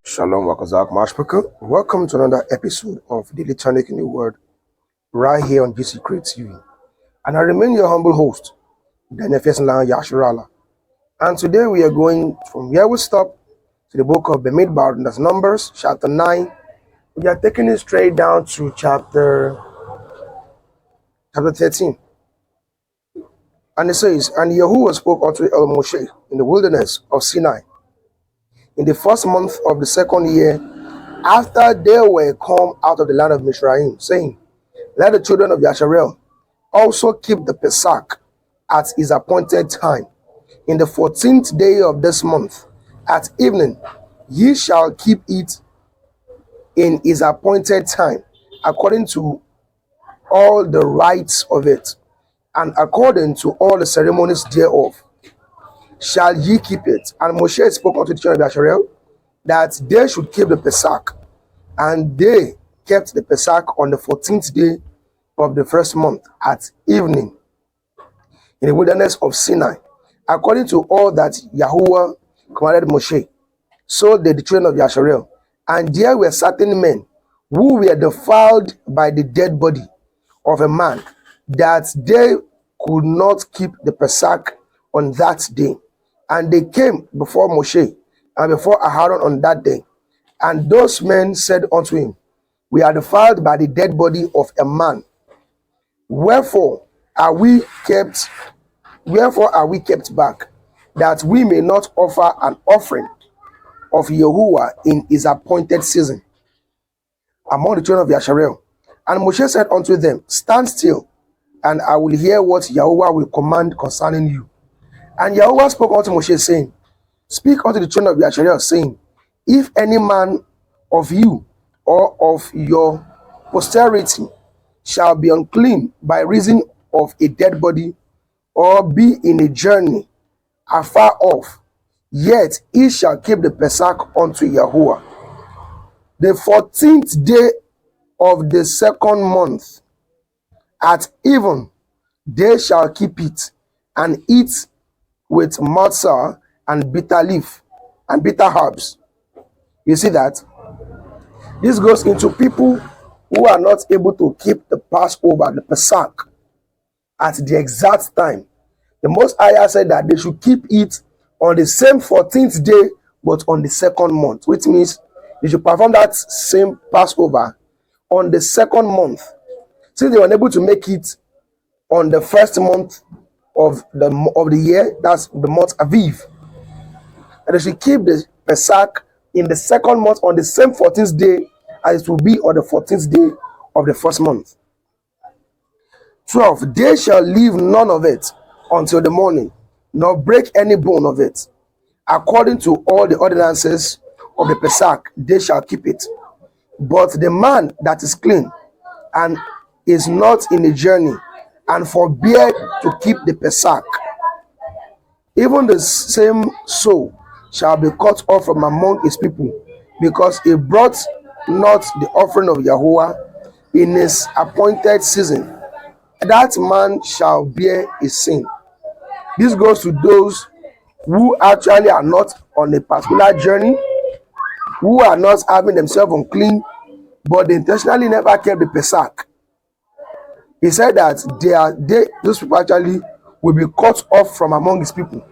Shalom, Wakazak Mashpaka. Welcome to another episode of Daily Tonic in the Word, right here on GC Create TV. And I remain your humble host, Daniel Yashirala. And today we are going from where we stop to the book of Bemidbar, and that's Numbers, chapter 9. We are taking it straight down to chapter 13. And it says, And Yahuwah spoke unto El Moshe in the wilderness of Sinai, in the first month of the second year, after they were come out of the land of Mizraim, saying, Let the children of Yasharel also keep the Pesach at his appointed time. In the 14th day of this month, at evening, ye shall keep it in his appointed time, according to all the rites of it, and according to all the ceremonies thereof, shall ye keep it. And Moshe spoke unto the children of Yasharel that they should keep the Pesach. And they kept the Pesach on the 14th day of the first month at evening in the wilderness of Sinai, according to all that Yahuwah commanded Moshe. So did the children of Yasharel. And there were certain men who were defiled by the dead body of a man, that they could not keep the Pesach on that day. And they came before Moshe and before Aaron on that day. And those men said unto him, We are defiled by the dead body of a man. Wherefore are we kept back, that we may not offer an offering of Yahuwah in his appointed season among the children of Yasharel? And Moshe said unto them, Stand still, and I will hear what Yahuwah will command concerning you. And Yahuwah spoke unto Moshe, saying, Speak unto the children of Yasharel, saying, If any man of you or of your posterity shall be unclean by reason of a dead body, or be in a journey afar off, yet he shall keep the Pesach unto Yahuwah. The 14th day of the second month, at even, they shall keep it, and eat with matzah and bitter leaf and bitter herbs. You see that? This goes into people who are not able to keep the Passover, the Pesach, at the exact time. The Most High said that they should keep it on the same 14th day, but on the second month, which means they should perform that same Passover on the second month. Since they were unable to make it on the first month of the year, that's the month Aviv, and they should keep the Pesach in the second month on the same 14th day as it will be on the 14th day of the first month. 12. They shall leave none of it until the morning, nor break any bone of it. According to all the ordinances of the Pesach, they shall keep it. But the man that is clean and is not in a journey, and forbear to keep the Pesach, even the same soul shall be cut off from among his people, because he brought not the offering of Yahuwah in his appointed season. That man shall bear his sin. This goes to those who actually are not on a particular journey, who are not having themselves unclean, but they intentionally never kept the Pesach. He said that those people actually will be cut off from among his people.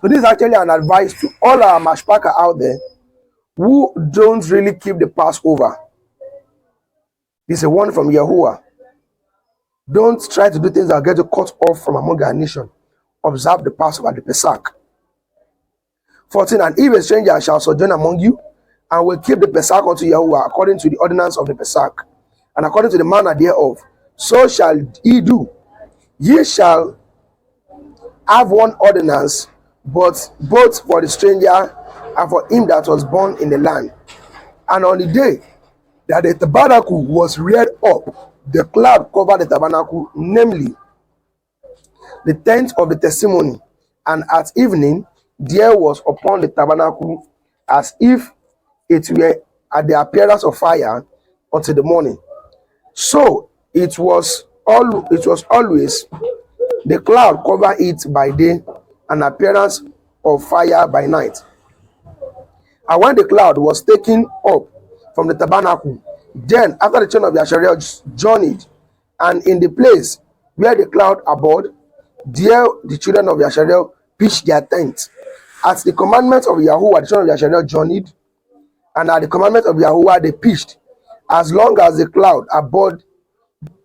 So this is actually an advice to all our mashpaka out there who don't really keep the Passover. This is a warning from Yahuwah. Don't try to do things that will get you cut off from among our nation. Observe the Passover, the Pesach. 14. And if a stranger shall sojourn among you, and will keep the Pesach unto Yahuwah according to the ordinance of the Pesach, and according to the manner thereof, so shall he do. Ye shall have one ordinance, but both for the stranger and for him that was born in the land. And on the day that the tabernacle was reared up, the cloud covered the tabernacle, namely the tent of the testimony, and at evening there was upon the tabernacle as if it were at the appearance of fire until the morning. So it was always the cloud cover it by day, an appearance of fire by night. And when the cloud was taken up from the tabernacle, then after the children of Yasharel journeyed, and in the place where the cloud abode, there the children of Yasharel pitched their tents. At the commandment of Yahuwah, the children of Yasharel journeyed, and at the commandment of Yahuwah they pitched. As long as the cloud abode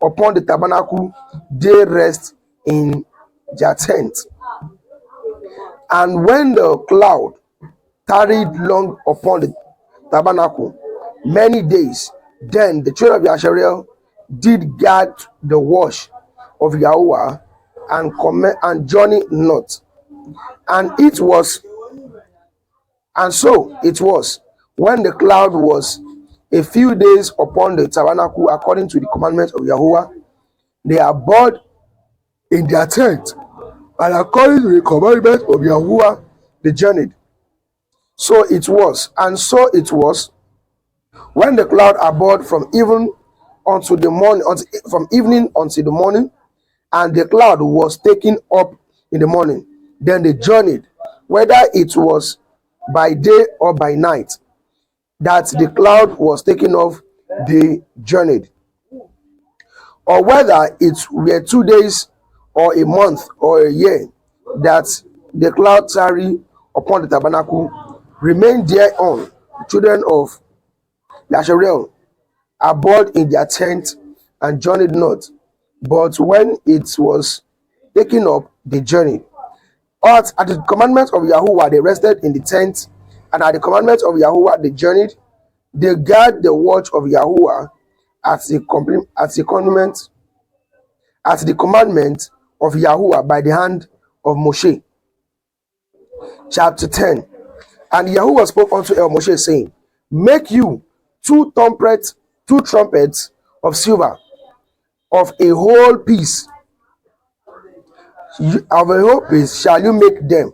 upon the tabernacle, they rest in their tent. And when the cloud tarried long upon the tabernacle, many days, then the children of Yasharel did guard the wash of Yahuwah and journey not. And so it was, when the cloud was a few days upon the tabernacle, according to the commandment of Yahuwah, they abode in their tent, and according to the commandment of Yahuwah, they journeyed. So it was, when the cloud abode from evening until the morning, from evening until the morning, and the cloud was taken up in the morning, then they journeyed, whether it was by day or by night, that the cloud was taken off, they journeyed. Or whether it were 2 days or a month or a year, that the cloud tarry upon the tabernacle, remained thereon, the children of Yasharel abode in their tent and journeyed not. But when it was taken up, they journeyed. But at the commandment of Yahuwah, they rested in the tent, and at the commandment of Yahuwah, they journeyed. They guard the watch of Yahuwah at the commandment of Yahuwah by the hand of Moshe. Chapter 10. And Yahuwah spoke unto Moshe, saying, Make you two trumpets of silver, of a whole piece. Of a whole piece shall you make them,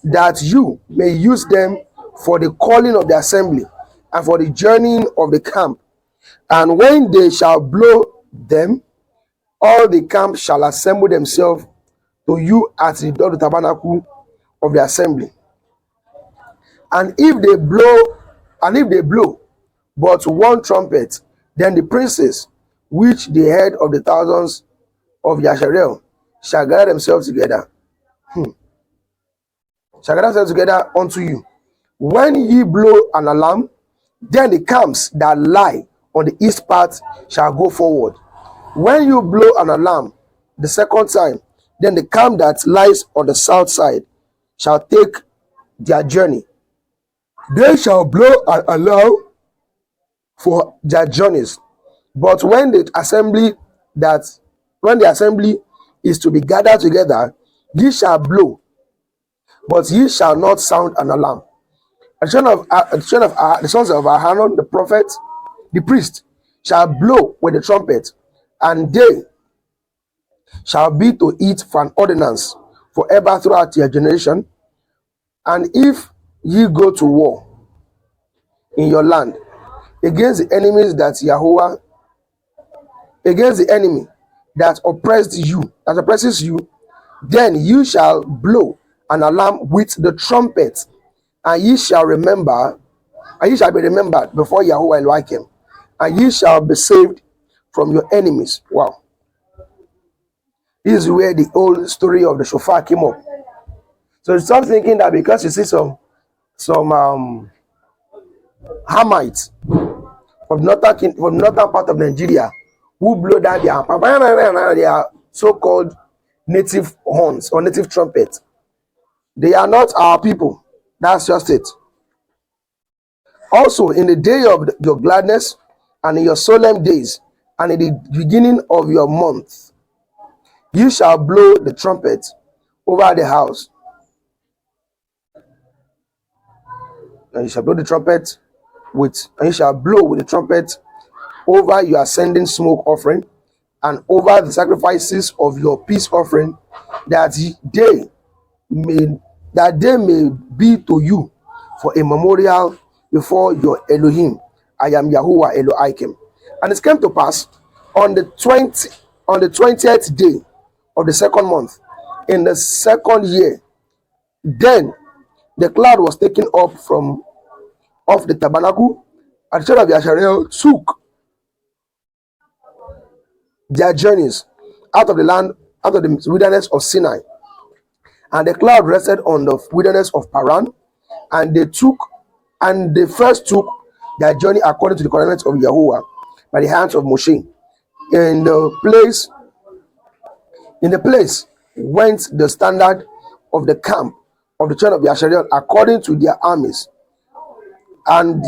that you may use them for the calling of the assembly, and for the journeying of the camp. And when they shall blow them, all the camp shall assemble themselves to you at the door of the tabernacle of the assembly. And if they blow but one trumpet, then the princes, which the head of the thousands of Yasharel, shall gather themselves together. Shall gather themselves together unto you. When ye blow an alarm, then the camps that lie on the east part shall go forward. When you blow an alarm the second time, then the camp that lies on the south side shall take their journey. They shall blow an alarm for their journeys. But when the assembly is to be gathered together, ye shall blow, but ye shall not sound an alarm. The sons of Aharon, the prophet, the priest, shall blow with the trumpet, and they shall be to it for an ordinance forever throughout your generation. And if ye go to war in your land against the enemies that against the enemy that oppresses you, then you shall blow an alarm with the trumpet, and ye shall be remembered before Yahuwah Elohim, and ye shall be saved from your enemies. Wow. This is where the old story of the shofar came up. So stop thinking that because you see some Hamites from northern part of Nigeria who blow down their so-called native horns or native trumpets, they are not our people. That's just it. Also, in the day of your gladness, and in your solemn days, and in the beginning of your month, you shall blow the trumpet over the house. And you shall blow with the trumpet over your ascending smoke offering, and over the sacrifices of your peace offering, that they may they may be to you for a memorial before your Elohim. I am Yahuwah Elohim. And it came to pass on the 20th day of the second month, in the second year, then the cloud was taken up from off the tabernacle, and the children of Yasharel took their journeys out of the land, out of the wilderness of Sinai. And the cloud rested on the wilderness of Paran, and they first took their journey according to the commandments of Yahuwah by the hands of Moshe. In the place went the standard of the camp of the children of Yasharel according to their armies. And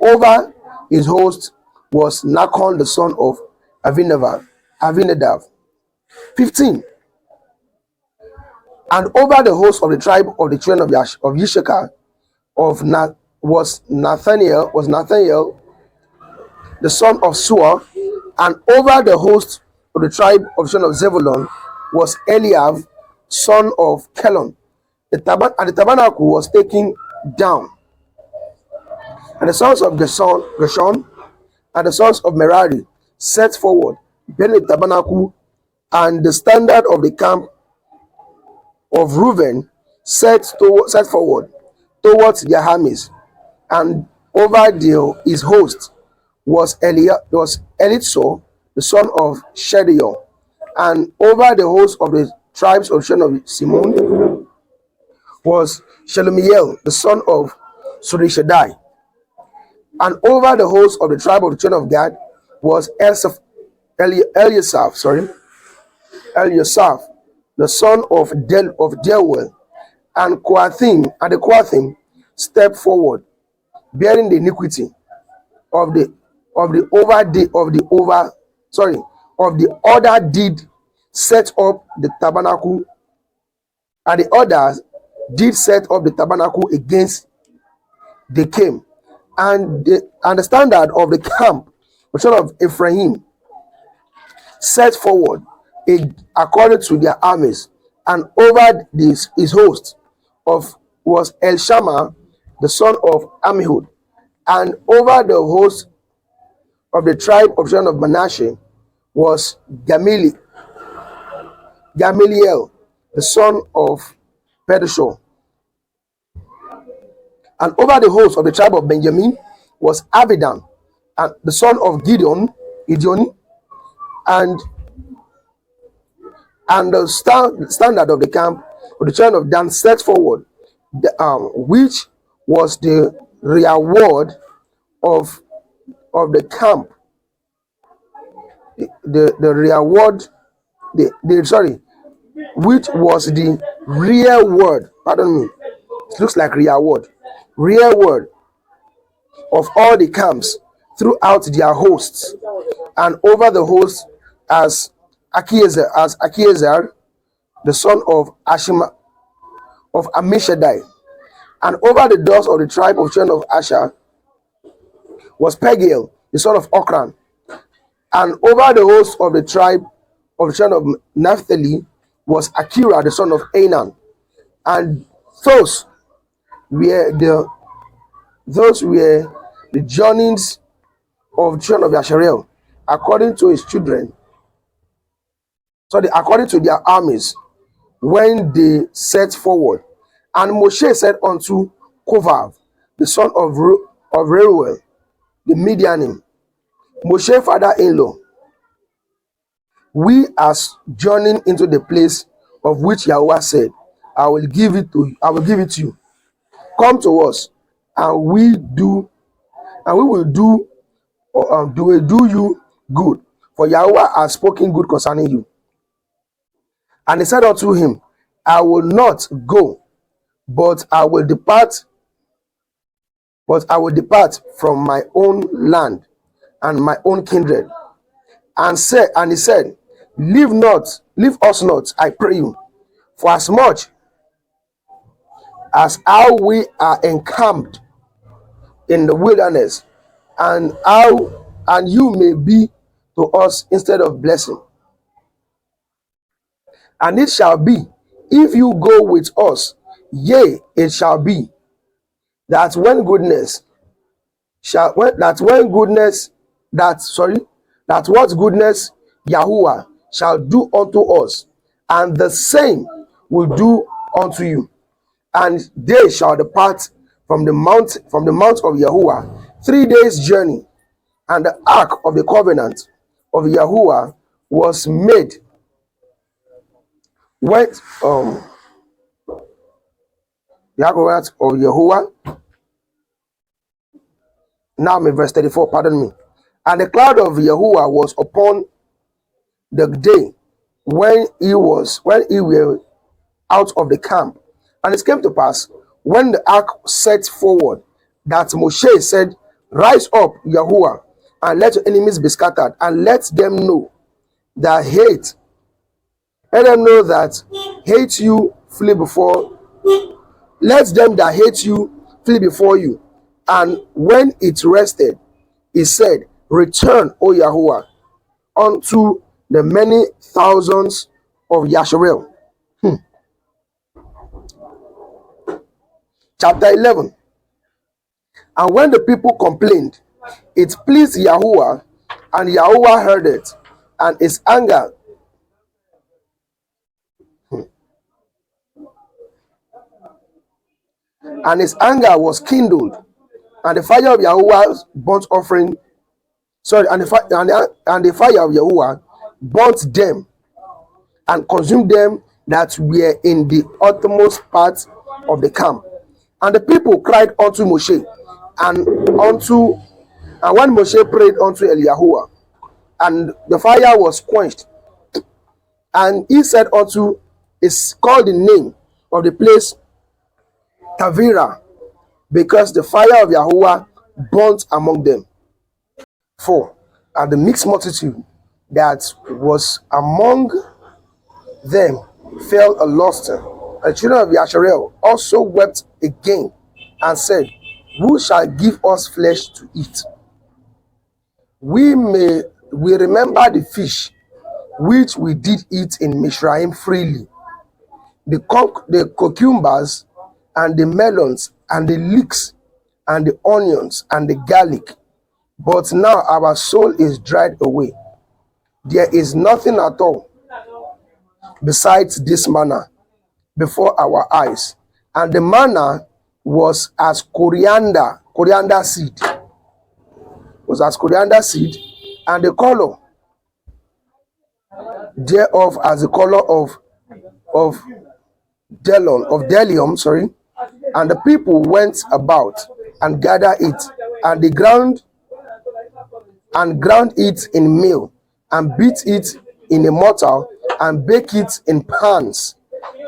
over his host was Nachon the son of Avinadav. 15. And over the host of the tribe of the children of Yishakar was Nathaniel the son of Suah. And over the host of the tribe of the children of Zebulun was Eliav son of Kelon. And the tabernacle was taken down. And the sons of Gershon and the sons of Merari set forward, bearing the tabernacle, and the standard of the camp of Reuben set forward towards their armies. And over his host was Elitzur, the son of Shediel. And over the host of the tribes of the children of Simon was Shelumiel, the son of Surishadai. And over the host of the tribe of the children of Gad was Eliasaph, the son of Deuel. And the Kohathim stepped forward, bearing the iniquity of the other did set up the tabernacle, and the others did set up the tabernacle against they came. And the standard of the camp, the son of Ephraim, set forward according to their armies. And over his host was Elshama, the son of Amihud. And over the host of the tribe of the son of Manasseh was Gamaliel, the son of Pedashur. And over the host of the tribe of Benjamin was Abidan, and the son of Gideon, and the standard of the camp of the children of Dan set forward, which was the reward of the camp. Which was the real word. Pardon me. It looks like real word of all the camps throughout their hosts, and over the host as Achiezer, the son of Amishadai. And over the doors of the tribe of children of Asher was Pagiel, the son of Okran. And over the host of the tribe of the children of Naphtali was Akira, the son of Anan. And those were the journeys of the children of Yasharel, according to his children. According to their armies, when they set forward. And Moshe said unto Kovav, the son of Reuel, the Midianim, Moshe father-in-law, we are journeying into the place of which Yahweh said, I will give it to you. Come to us, and we will do you good, for Yahweh has spoken good concerning you. And he said unto him, I will not go, but I will depart from my own land and my own kindred. And he said, leave us not, I pray you, for as much as how we are encamped in the wilderness, and how and you may be to us instead of blessing. And it shall be, if you go with us, yea, it shall be that when goodness shall when, that when goodness that sorry that what goodness Yahuwah shall do unto us, and the same will do unto you. And they shall depart from the mount of Yahuwah 3 days journey, and the ark of the covenant of Yahuwah was made when the ark of Yahuwah. Now I'm in verse 34, pardon me. And the cloud of Yahuwah was upon the day when he were out of the camp. And it came to pass, when the ark set forward, that Moshe said, rise up, Yahuwah, and let your enemies be scattered, and let them know that hate you flee before, let them that hate you flee before you. And when it rested, he said, return, O Yahuwah, unto the many thousands of Yasharel. Chapter 11. And when the people complained, it pleased Yahuwah, and Yahuwah heard it, and his anger was kindled, and the fire of Yahuwah's burnt offering, and the fire of Yahuwah burnt them and consumed them that were in the uttermost part of the camp. And the people cried unto Moshe, and when Moshe prayed unto Yahuwah, and the fire was quenched, and he said unto, is called the name of the place Tavira, because the fire of Yahuwah burnt among them. 4. And the mixed multitude that was among them fell a lustre. And the children of Yasharel also wept again, and said, who shall give us flesh to eat? We remember the fish which we did eat in Mizraim freely, the cucumbers and the melons and the leeks and the onions and the garlic. But now our soul is dried away. There is nothing at all besides this manna before our eyes. And the manna was as coriander seed, and the color thereof as the color of delium, and the people went about and gathered it, and ground it in meal, and beat it in a mortar, and bake it in pans,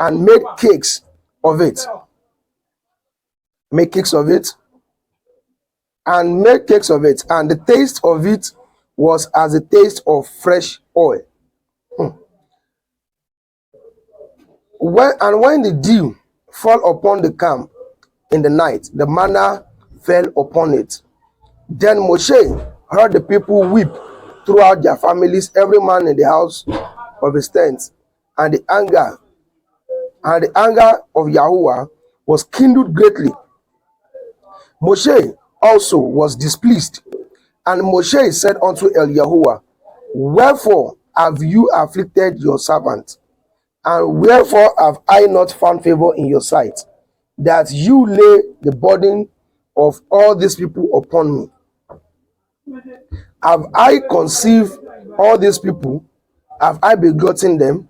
and made cakes of it. And the taste of it was as the taste of fresh oil. When the dew fell upon the camp in the night, the manna fell upon it. Then Moshe heard the people weep throughout their families, every man in the house of his tent, and the anger of Yahuwah was kindled greatly. Moshe also was displeased, and Moshe said unto Yahuwah, wherefore have you afflicted your servant? And wherefore have I not found favor in your sight, that you lay the burden of all these people upon me? Have I conceived all these people? Have I begotten them,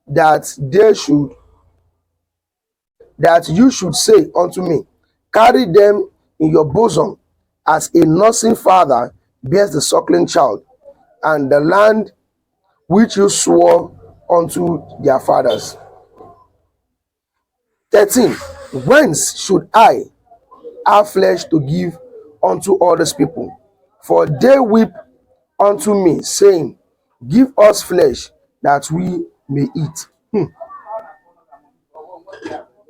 that you should say unto me, carry them in your bosom, as a nursing father bears the suckling child, and the land which you swore unto their fathers? 13. Whence should I have flesh to give unto all these people? For they weep unto me, saying, give us flesh that we may eat.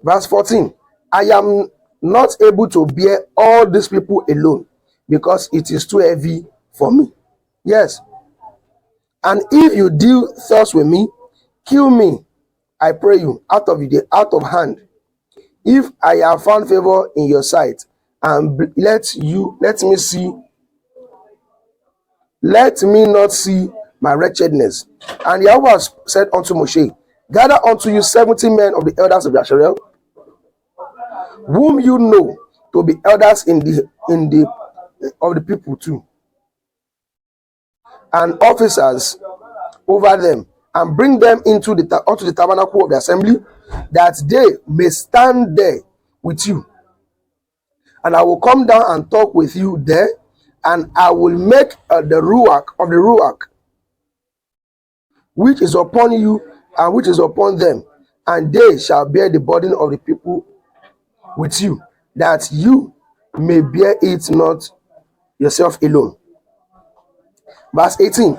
Verse 14. I am not able to bear all these people alone, because it is too heavy for me. Yes. And if you deal thus with me, kill me, I pray you, out of hand. If I have found favor in your sight, and let me not see my wretchedness. And Yahweh said unto Moshe, gather unto you 70 men of the elders of Yasharel, whom you know to be elders in the of the people too, and officers over them, and bring them unto the tabernacle of the assembly, that they may stand there with you. And I will come down and talk with you there, and I will make the ruach which is upon you and which is upon them, and they shall bear the burden of the people with you, that you may bear it not yourself alone. Verse 18.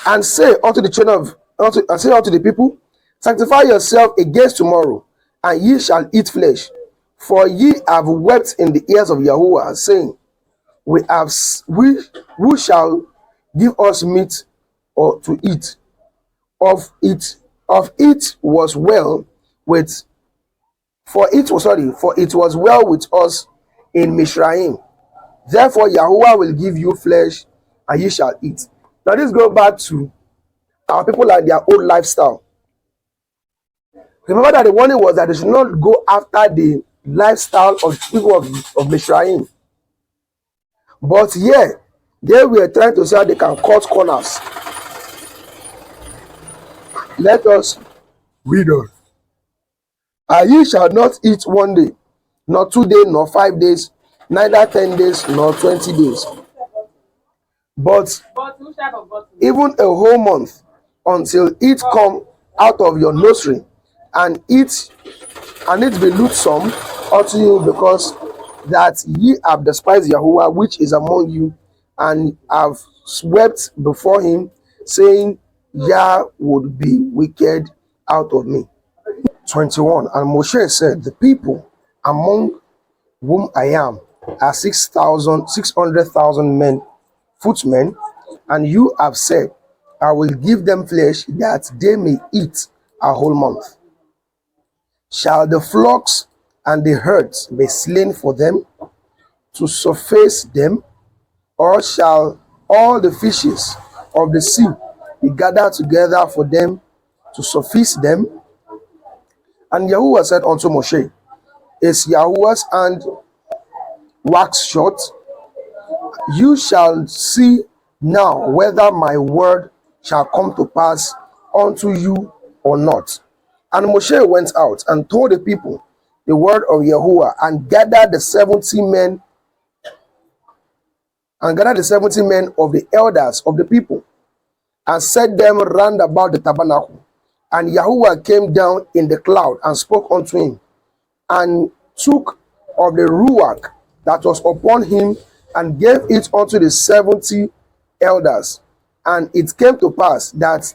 And say unto the people, sanctify yourself against tomorrow, and ye shall eat flesh. For ye have wept in the ears of Yahuwah, saying, who shall give us meat or to eat? Of it was well with for it was well with us in Mishraim. Therefore Yahuwah will give you flesh, and ye shall eat. Now this goes back to our people and their old lifestyle. Remember that the warning was that they should not go after the lifestyle of people of Mishraim. But yeah, they were trying to say how they can cut corners. Let us read on. And ye shall not eat one day, nor 2 days, nor 5 days, neither 10 days, nor 20 days, but even a whole month, until it come out of your nursery, and it be loathsome unto you, because that ye have despised Yahuwah which is among you, and have swept before him, saying, Yah would be wicked out of me. 21. And Moshe said, the people among whom I am are 600,000 men, footmen, and you have said, I will give them flesh that they may eat a whole month. Shall the flocks and the herds be slain for them to suffice them, or shall all the fishes of the sea be gathered together for them to suffice them? And Yahuwah said unto Moshe, is Yahuwah's hand wax short? You shall see now whether my word shall come to pass unto you or not. And Moshe went out and told the people the word of Yahuwah, and gathered the 70 men of the elders of the people, and set them round about the tabernacle. And Yahuwah came down in the cloud and spoke unto him, and took of the ruach that was upon him, and gave it unto the 70 elders. And it came to pass that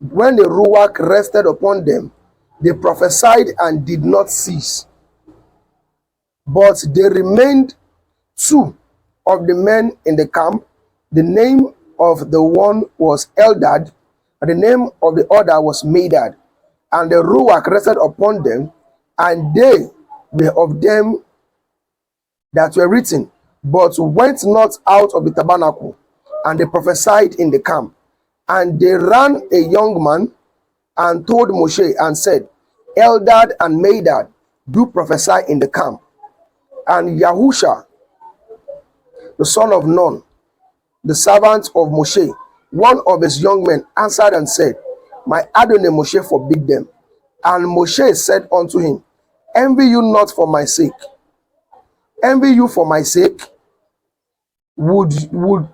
when the ruach rested upon them, they prophesied and did not cease. But there remained 2 of the men in the camp. The name of the one was Eldad, and the name of the other was Medad. And the ruach rested upon them, and they were of them that were written, but went not out of the tabernacle, and they prophesied in the camp. And they ran a young man and told Moshe and said, Eldad and Medad do prophesy in the camp. And Yahusha, the son of Nun, the servant of Moshe, one of his young men, answered and said, my Adonai Moshe forbid them. And Moshe said unto him, envy you not for my sake. Envy you for my sake? Would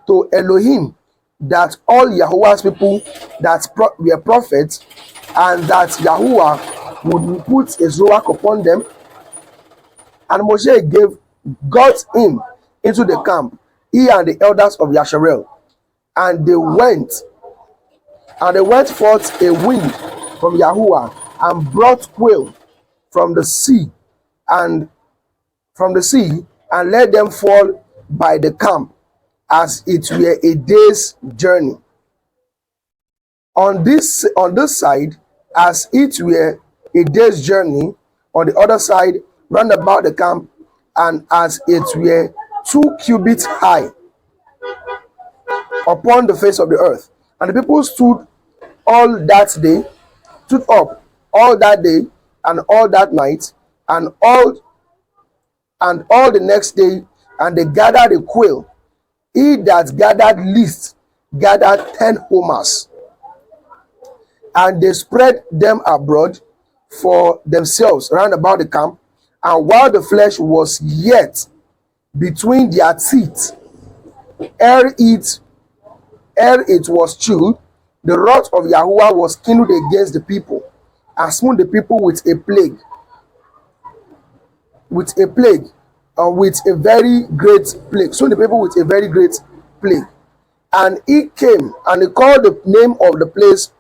to Elohim that all Yahuwah's people that were prophets, and that Yahuwah would put his ruach upon them. And Moshe got him into the camp, he and the elders of Yasharel, and they went forth a wind from Yahuwah, and brought quail from the sea, and let them fall by the camp. as it were a day's journey. On this side, as it were a day's journey, on the other side, round about the camp, and as it were 2 cubits high upon the face of the earth. And the people stood up all that day and all that night and all the next day, and they gathered a quail. He that gathered least gathered 10 homers, and they spread them abroad for themselves round about the camp. And while the flesh was yet between their teeth, ere it was chewed, the wrath of Yahuwah was kindled against the people, and smote the people with a plague, with a very great plague. So the people with a very great plague. And he came and he called the name of the place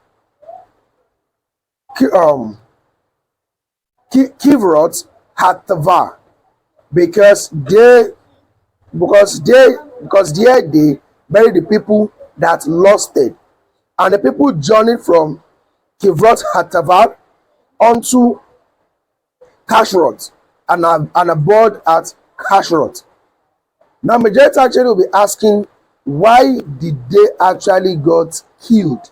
Kivroth Hattava, because there they buried the people that lost it. And the people journeyed from Kivroth Hattava unto Kashroth, and abode at Kashroth. Now, majority actually will be asking, why did they actually got killed?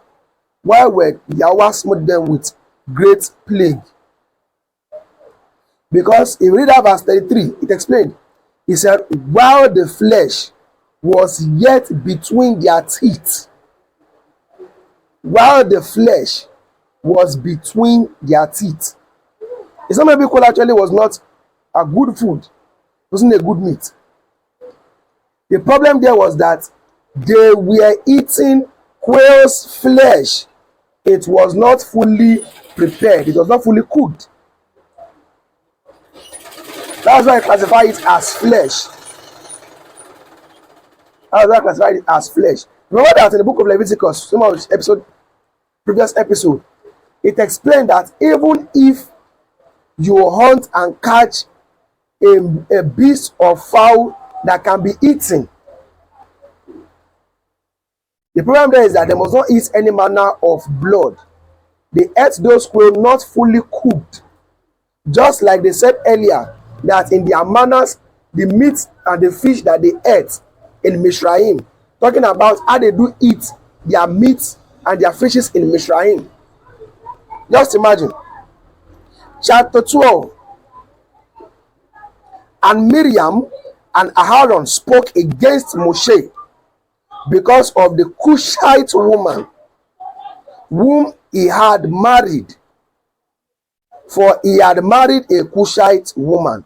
Why were Yahweh smote them with great plague? Because if you read that verse 33, it explained. He said, while the flesh was yet between their teeth. While the flesh was between their teeth. It's not maybe quail actually was not a good food. It wasn't a good meat. The problem there was that they were eating quail's flesh. It was not fully prepared. It was not fully cooked. That's why I classify it as flesh. That's why I classify it as flesh. Remember that in the book of Leviticus, previous episode, it explained that even if you hunt and catch a beast or fowl that can be eaten, the problem there is that they must not eat any manner of blood. They ate those quail not fully cooked. Just like they said earlier, that in their manners, the meat and the fish that they ate in Mishraim, talking about how they do eat their meat and their fishes in Mishraim. Just imagine. Chapter 12. And Miriam and Aaron spoke against Moshe because of the Cushite woman whom he had married. For he had married a Cushite woman.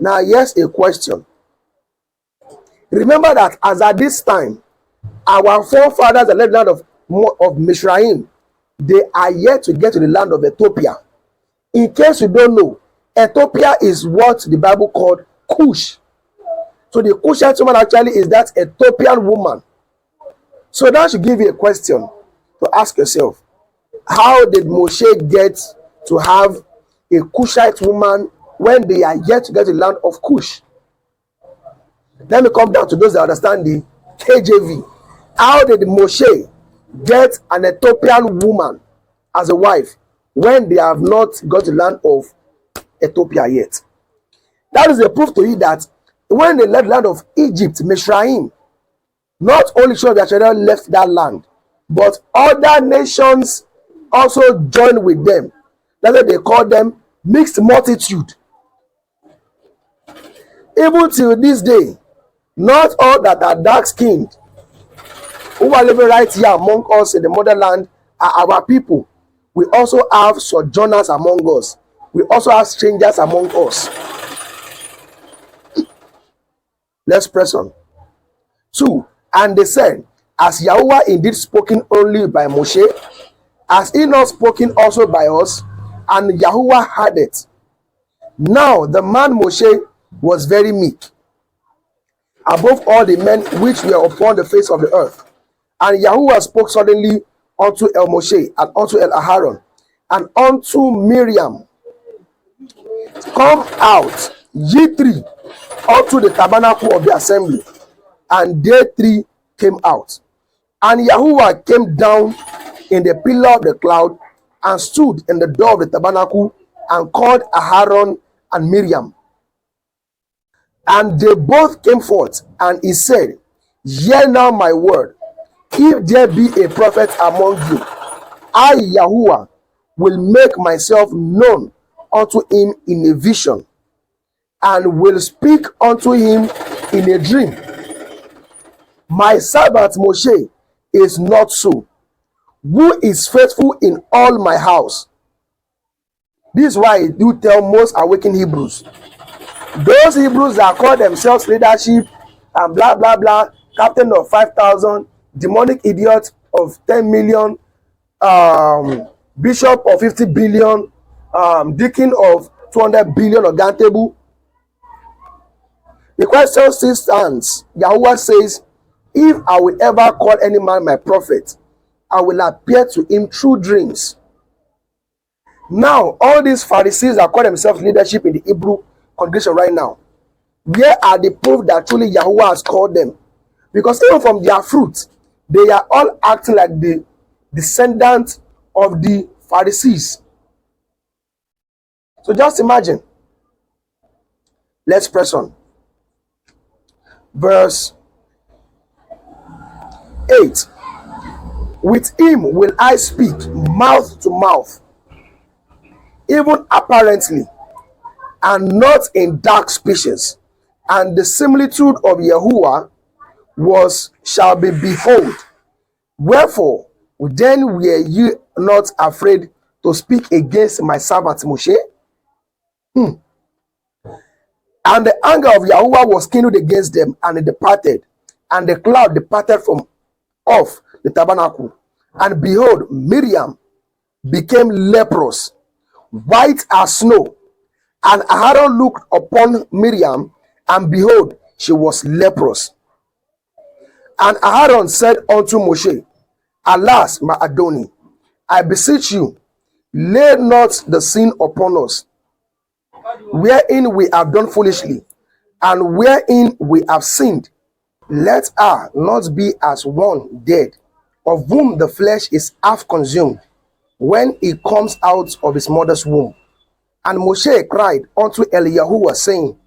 Now, here's a question. Remember that as at this time, our forefathers had left the land of Mishraim. They are yet to get to the land of Ethiopia. In case you don't know, Ethiopia is what the Bible called Cush. So the Cushite woman actually is that Ethiopian woman. So that should give you a question to ask yourself. How did Moshe get to have a Cushite woman when they are yet to get to the land of Cush? Let me come down to those that understand the KJV. How did Moshe get an Ethiopian woman as a wife when they have not got to the land of Ethiopia yet? That is a proof to you that when they left the land of Egypt, Mishraim, not only children of Israel left that land, but other nations also joined with them. That's why they call them mixed multitude. Even till this day, not all that are dark-skinned who are living right here among us in the motherland are our people. We also have sojourners among us. We also have strangers among us. Let's press on. 2. And they said, as Yahuwah indeed spoken only by Moshe, has he not spoken also by us? And Yahuwah had it. Now the man Moshe was very meek, above all the men which were upon the face of the earth. And Yahuwah spoke suddenly unto El Moshe, and unto El Aharon, and unto Miriam, come out, ye three, unto the tabernacle of the assembly. And they three came out. And Yahuwah came down in the pillar of the cloud and stood in the door of the tabernacle and called Aaron and Miriam. And they both came forth, and he said, Hear now my word. If there be a prophet among you, I, Yahuwah, will make myself known unto him in a vision, and will speak unto him in a dream. My servant Moshe is not so, who is faithful in all my house. This is why I do tell most awakened Hebrews. Those Hebrews that call themselves leadership and blah blah blah, captain of 5,000, demonic idiot of 10 million, bishop of 50 billion, deacon of 200 billion organ table. The question still stands. Yahuwah says, if I will ever call any man my prophet, I will appear to him through dreams. Now, all these Pharisees that call themselves leadership in the Hebrew congregation right now, where are the proof that truly Yahuwah has called them? Because even from their fruit, they are all acting like the descendants of the Pharisees. So just imagine. Let's press on. Verse 8. With him will I speak mouth to mouth, even apparently, and not in dark speeches. And the similitude of Yahuwah shall be behold. Wherefore then were ye not afraid to speak against my servant Moshe? And the anger of Yahuwah was kindled against them, and it departed, and the cloud departed from off the tabernacle. And behold, Miriam became leprous, white as snow. And Aaron looked upon Miriam, and behold, she was leprous. And Aaron said unto Moshe, Alas, my Adoni, I beseech you, lay not the sin upon us, wherein we have done foolishly, and wherein we have sinned. Let her not be as one dead, of whom the flesh is half consumed, when he comes out of his mother's womb. And Moshe cried unto Eliyahuwah, saying,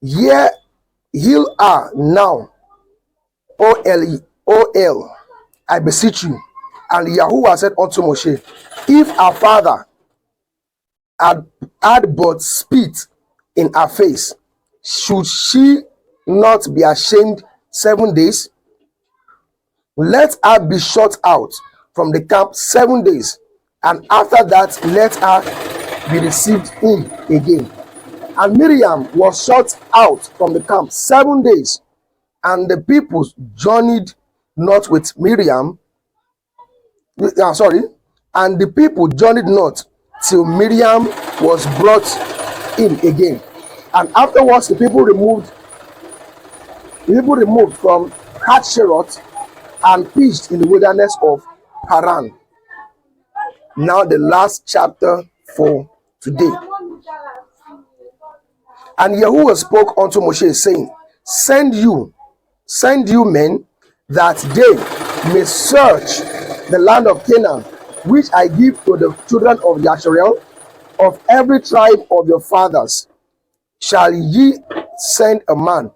Heal her now, O Eli, O El, I beseech you. And Yahuwah said unto Moshe, If our father had but spit in her face, should she not be ashamed 7 days? Let her be shut out from the camp 7 days, and after that let her be received in again. And Miriam was shut out from the camp 7 days, and the people journeyed not with Miriam. And the people journeyed not till Miriam was brought in again. And afterwards the people removed from Hatzerot and pitched in the wilderness of Paran. Now the last chapter for today. And Yahuwah spoke unto Moshe, saying, Send you men, that they may search the land of Canaan, which I give to the children of Yasharel. Of every tribe of your fathers shall ye send a man,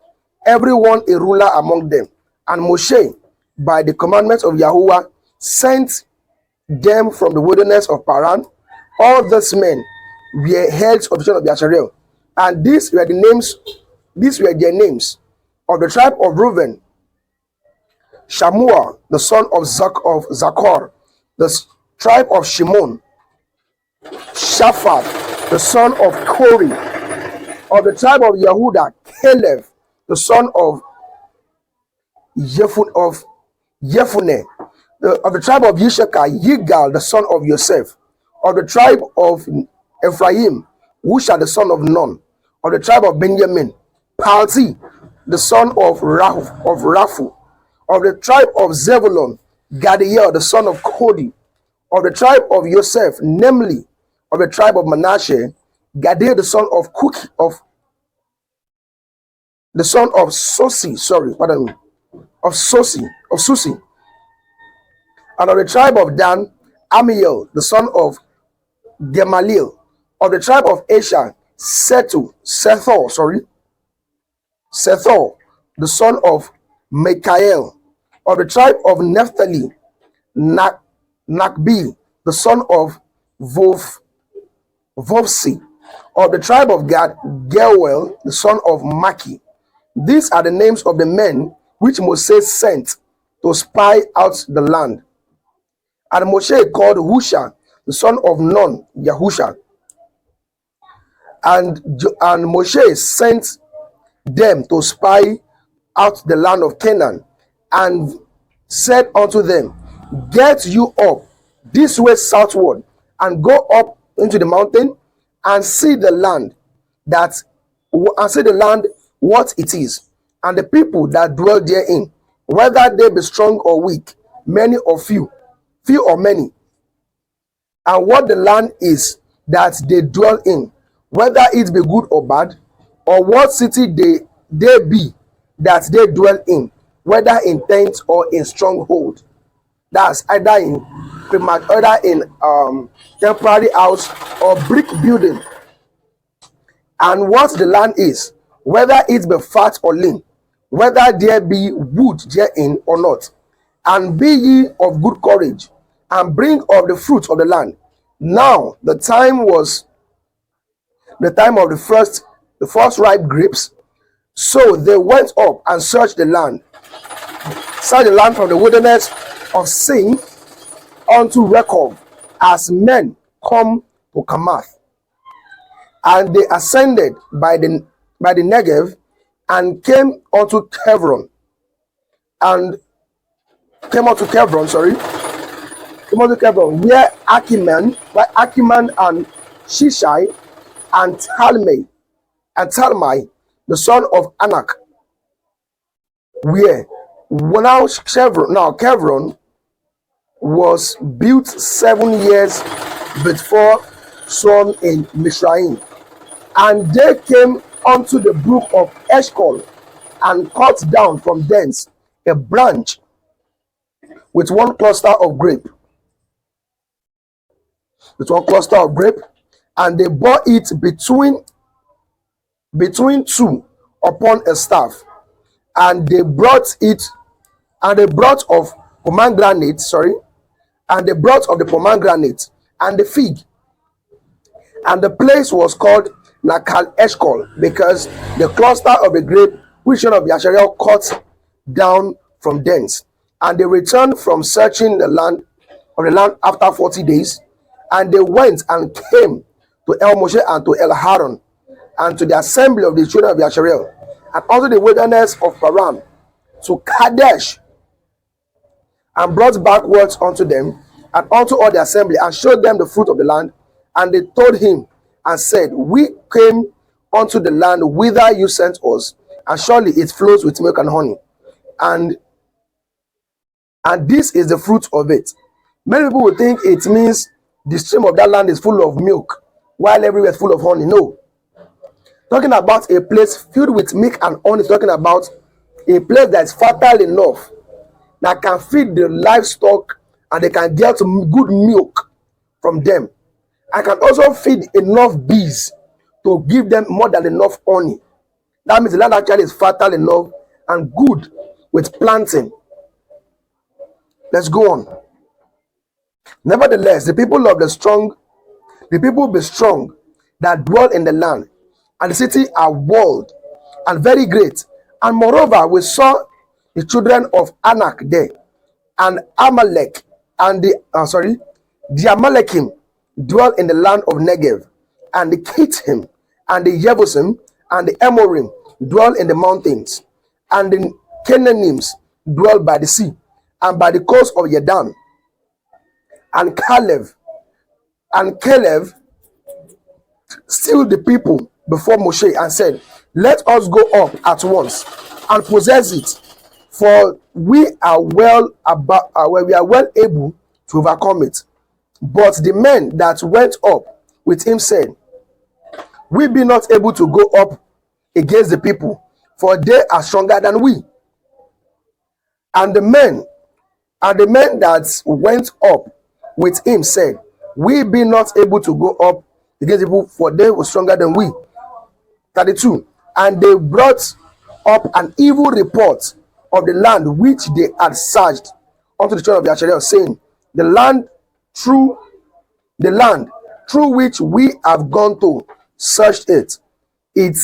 every one a ruler among them. And Moshe, by the commandments of Yahuwah, sent them from the wilderness of Paran. All these men were heads of the children of Yasharel. And these were their names. Of the tribe of Reuben, Shamuel, the son of Zachor. The tribe of Shimon, Shaphat, the son of Kori. Of the tribe of Yehuda, Caleb, the son of Yefuneh. Of the tribe of Yishakar, Yigal, the son of Yosef. Of the tribe of Ephraim, Husha, the son of Nun. Of the tribe of Benjamin, Palti, the son of Raphu. Of the tribe of Zebulun, Gadiel, the son of Kodi. Of the tribe of Yosef, namely, of the tribe of Manasseh, Gadel, the son of Sosi, of Susi. And of the tribe of Dan, Amiel, the son of Gamaliel. Of the tribe of Asher, Sethor, the son of Michael. Of the tribe of Naphtali, Nakbi, the son of Vovsi. Of the tribe of Gad, Geuel, the son of Maki. These are the names of the men which Moses sent to spy out the land. And Moshe called Husha, the son of Nun, Yahusha. And Moshe sent them to spy out the land of Canaan, and said unto them, Get you up this way southward, and go up into the mountain, and see the land what it is, and the people that dwell therein, whether they be strong or weak, many or few or many, and what the land is that they dwell in, whether it be good or bad, or what city they be that they dwell in, whether in tents or in stronghold. That's either in temporary house or brick building. And what the land is, whether it be fat or lean, whether there be wood therein or not. And be ye of good courage, and bring of the fruit of the land. Now the time was the time of the first ripe grapes. So they went up and searched the land from the wilderness of Sin unto Rechob, as men come to Kamath. And they ascended by the Negev, and came unto Hebron, where Achiman and Shishai and Talmai, the son of Anak, were. Now Hebron was built 7 years before Son in Mizraim. And they came unto the brook of Eshcol, and cut down from thence a branch with one cluster of grape, and they bore it between two upon a staff. And they brought of pomegranate, and they brought of the pomegranate and the fig. And the place was called Nakal Eshkol, because the cluster of the grape which one of Yasharel cut down from thence. And they returned from searching the land after 40 days. And they went and came to El Moshe and to El Haron, and to the assembly of the children of Yasharel, and unto the wilderness of Paran, to Kadesh, and brought back words unto them, and unto all the assembly, and showed them the fruit of the land. And they told him, and said, We came unto the land whither you sent us, and surely it flows with milk and honey, and this is the fruit of it. Many people would think it means the stream of that land is full of milk, while everywhere is full of honey. No. Talking about a place filled with milk and honey, talking about a place that is fertile enough that can feed the livestock, and they can get good milk from them. I can also feed enough bees to give them more than enough honey. That means the land actually is fertile enough and good with planting. Let's go on. Nevertheless, the people be strong that dwell in the land, and the city are walled and very great. And moreover, we saw the children of Anak there, and Amalek, and the Amalekim dwell in the land of Negev, and the Kittim, and the Yebusim, and the Amorim dwell in the mountains, and the Canaanims dwell by the sea, and by the coast of Yarden. And Caleb stilled the people before Moshe, and said, Let us go up at once and possess it, for we are well able to overcome it. But the men that went up with him said, We be not able to go up against the people, for they are stronger than we. And the men that went up with him said, we be not able to go up against the people, for they were stronger than we. 32. And they brought up an evil report of the land which they had searched unto the children of Yasharel, saying, the land through which we have gone to search it, it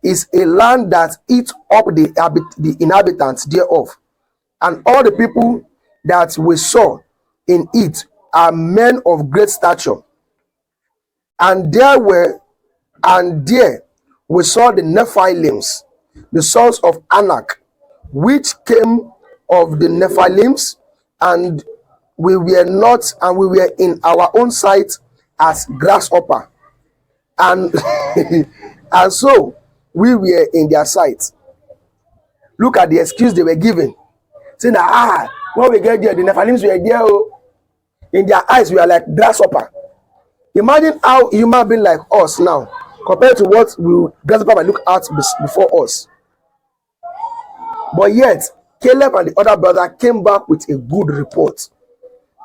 is a land that eats up the inhabitants thereof, and all the people that we saw in it are men of great stature. And there we saw the Nephilims, the sons of Anak, which came of the Nephilims, and we were in our own sight as grasshopper, and and so we were in their sight. Look at the excuse they were giving, saying that when we get there, the Nephilims were there. Oh, in their eyes, we are like grasshopper. Imagine how human being like us now, compared to what grasshopper might look at before us. But yet, Caleb and the other brother came back with a good report.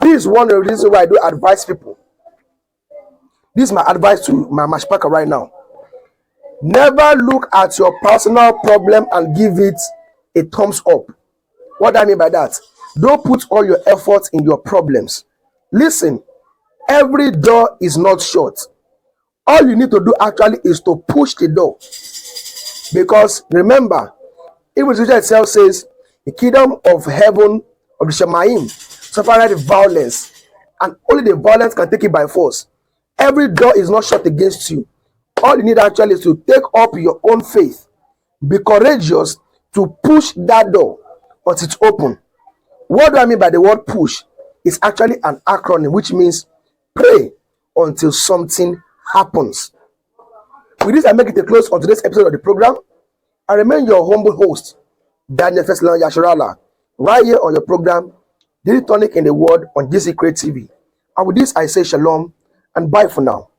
This is one of the reasons why I do advise people. This is my advice to my mashpaka right now. Never look at your personal problem and give it a thumbs up. What do I mean by that? Don't put all your efforts in your problems. Listen, every door is not shut. All you need to do actually is to push the door. Because remember, even the scripture itself says, the kingdom of heaven, of the Shemaim, suffereth violence, and only the violence can take it by force. Every door is not shut against you. All you need actually is to take up your own faith. Be courageous to push that door until it's open. What do I mean by the word push? It's actually an acronym, which means pray until something happens. With this, I make it a close on today's episode of the program. I remain your humble host, Daniel Feslan Yasharala, right here on your program, Daily Tonic in the Word on GC Create TV. And with this, I say shalom and bye for now.